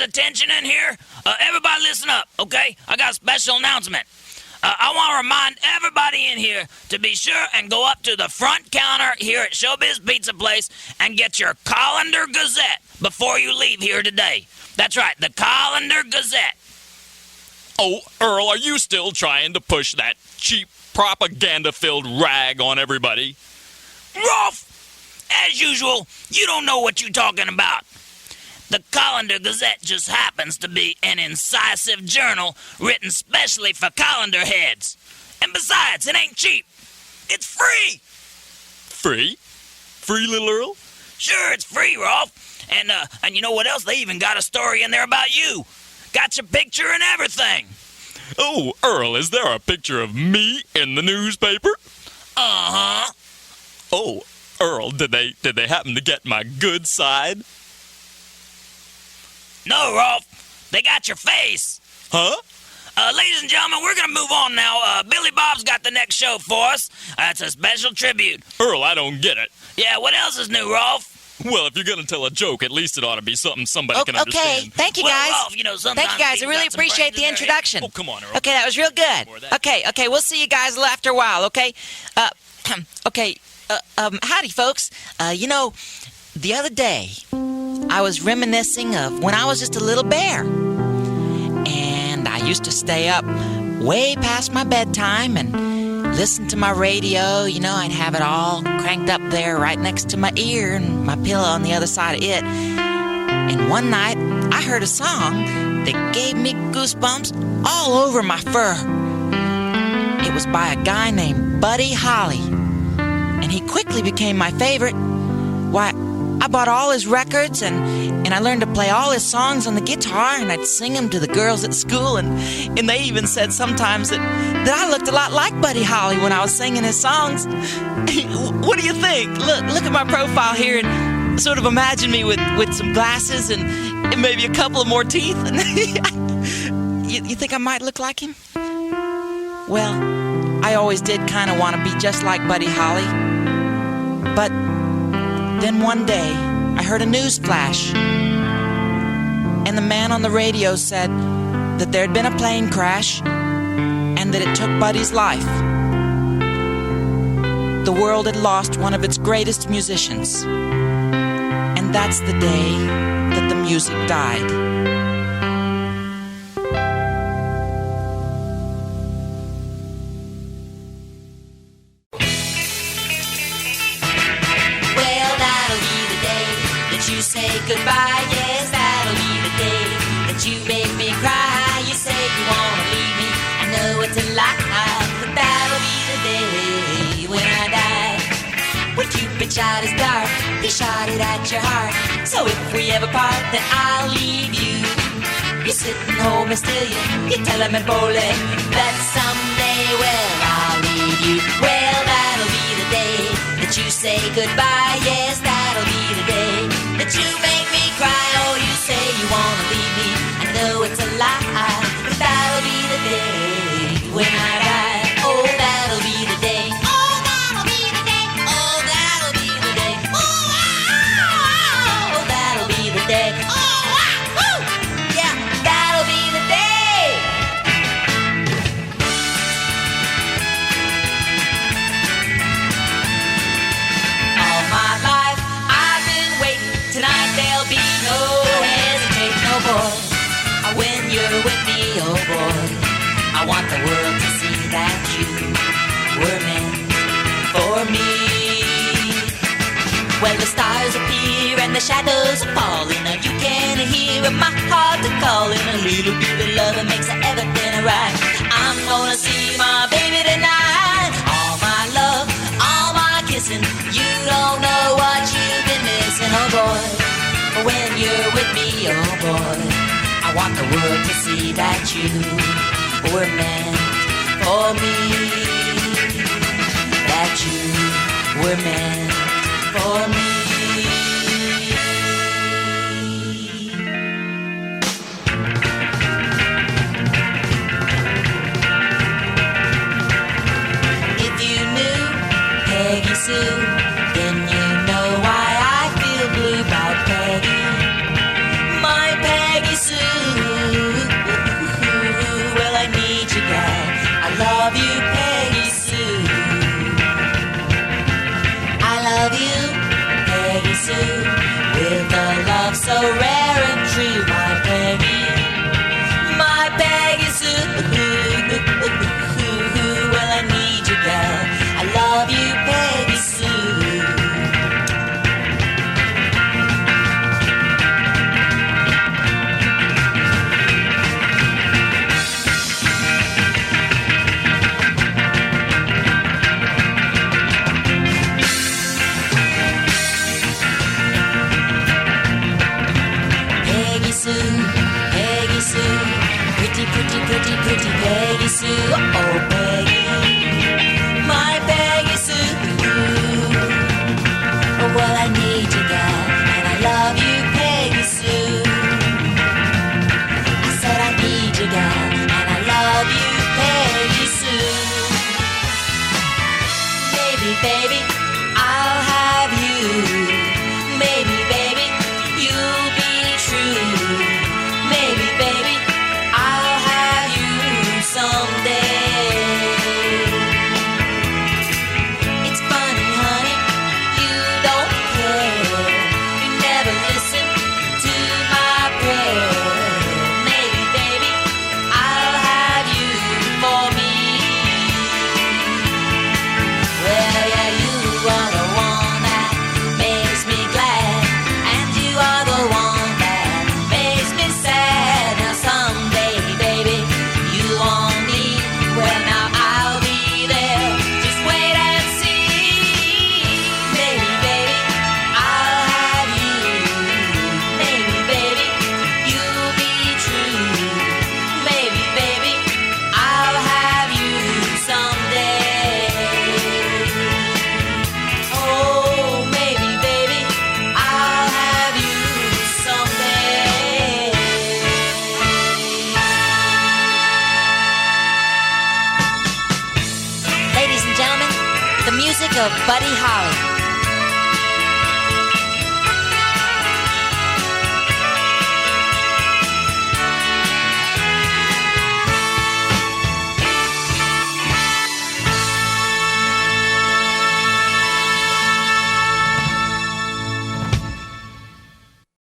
attention in here? Everybody listen up, okay? I got a special announcement. I want to remind everybody in here to be sure and go up to the front counter here at ShowBiz Pizza Place and get your Colander Gazette before you leave here today. That's right, the Colander Gazette. Oh, Earl, are you still trying to push that cheap propaganda-filled rag on everybody? Rolf, as usual, you don't know what you're talking about. The Colander Gazette just happens to be an incisive journal written specially for colander heads. And besides, it ain't cheap. It's free. Free? Free, little Earl? Sure, it's free, Rolf. And you know what else? They even got a story in there about you. Got your picture and everything. Oh, Earl, is there a picture of me in the newspaper? Uh-huh. Oh, Earl, did they happen to get my good side? No, Rolf. They got your face. Huh? Ladies and gentlemen, we're going to move on now. Billy Bob's got the next show for us. It's a special tribute. Earl, I don't get it. Yeah, what else is new, Rolf? Well, if you're going to tell a joke, at least it ought to be something somebody can understand. Okay, thank you, guys. Well, Rolf, you know, sometimes Thank you, guys. I really appreciate the introduction. Oh, come on, Earl. Okay, that was real good. Okay, we'll see you guys after a while, okay? Howdy, folks. The other day, I was reminiscing of when I was just a little bear. And I used to stay up way past my bedtime and listen to my radio. You know, I'd have it all cranked up there right next to my ear and my pillow on the other side of it. And one night, I heard a song that gave me goosebumps all over my fur. It was by a guy named Buddy Holly. And he quickly became my favorite. Why, I bought all his records and I learned to play all his songs on the guitar, and I'd sing them to the girls at school, and they even said sometimes that I looked a lot like Buddy Holly when I was singing his songs. What do you think? Look at my profile here and sort of imagine me with some glasses and maybe a couple of more teeth. You think I might look like him? Well, I always did kind of want to be just like Buddy Holly. But then one day, I heard a news flash, and the man on the radio said that there had been a plane crash and that it took Buddy's life. The world had lost one of its greatest musicians, and that's the day that the music died. You say goodbye, yes, that'll be the day that you make me cry. You say you wanna leave me, I know it's a lie, but that'll be the day when I die. When Cupid shot his dart, he shot it at your heart. So if we ever part, then I'll leave you. You sit and hold me still, you tell him and boldly that someday, well, I'll leave you. Well, that'll be the day that you say goodbye, yes, that'll be the day that you make me cry. Oh, you say you wanna leave me, I know it's a lie, but that'll be the day when I die. Oh, that'll be the day. Oh, that'll be the day. Oh, that'll be the day. Oh, that'll be the day. Oh, yeah, that'll be the day. All my life I've been waiting. Tonight there'll be no hesitate, no boy. When you're with me, oh boy, I want the world to see that you were meant for me. Well, the stars appear and the shadows are falling, and you can hear my heart calling. A little bit of love makes everything right. I'm gonna see my baby tonight. All my love, all my kissing. You don't know what you've been missing, oh boy. When you're with me, oh boy, I want the world to see that you were meant for me. That you were meant for me. If you knew Peggy Sue, then you know why I feel blue about Peggy. My Peggy Sue. Sue, with a love so rare and true, my Peggy Sue. Well, I need you, girl. I love you, Peggy Sue. Peggy Sue, pretty, pretty, pretty, pretty Peggy Sue. Oh, Peggy, my Peggy Sue. Oh, well, I need you, girl, and I love you, Peggy Sue. I said I need you, girl, and I love you, Peggy Sue. Maybe, baby, I'll have you. Maybe, baby, you'll be true. Maybe, baby, I'll have you someday. It's funny, honey, you don't care. You never listen to my prayer. Maybe, baby, I'll have you for me. Well, yeah, you are the one that makes me glad, and you are the one that makes me sad. Now someday, baby, you want me. Well, now I'll be there. Just wait and see. Maybe, baby, I'll have you. Maybe, baby, you'll be true. Maybe, baby, I'll have you someday. Oh, maybe, baby, I'll have you someday. Ladies and gentlemen, the music of Buddy Holly.